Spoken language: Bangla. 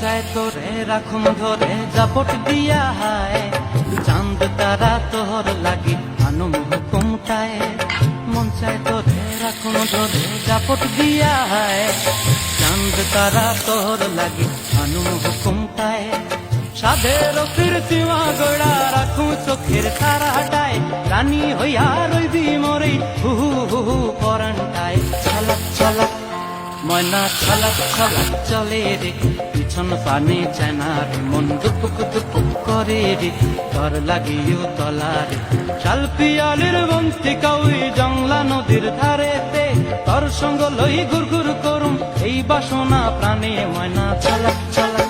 চায় তোরে রাখুন ধরে জাপট দিয়া হায়, চাঁদ তারা তোর লাগি আনুম হুকুমটায়। মন চায় তোরে রাখুন ধরে জাপট দিয়া হায়, চাঁদ তারা তোর লাগি আনুম হুকুমটায়। সাধের কীর্তিমা গড়া রাখুন চোখের তারাটায়, রানী হইয়া রইবি মরে হু হু হু পরানটায়। ছলক ছলক ময়না ছলক ছলক চলে রে, পিছন পানে চায় না রে, মন দুপুক দুপুক করে রে, তোর লাগিও তলারে। শাল পিয়ালির বন্তি কাউই জংলা নদীর ধারেতে, তোর সঙ্গ লই ঘুর ঘুর করুম এই বাসনা প্রাণে। ময়না ছলক ছলক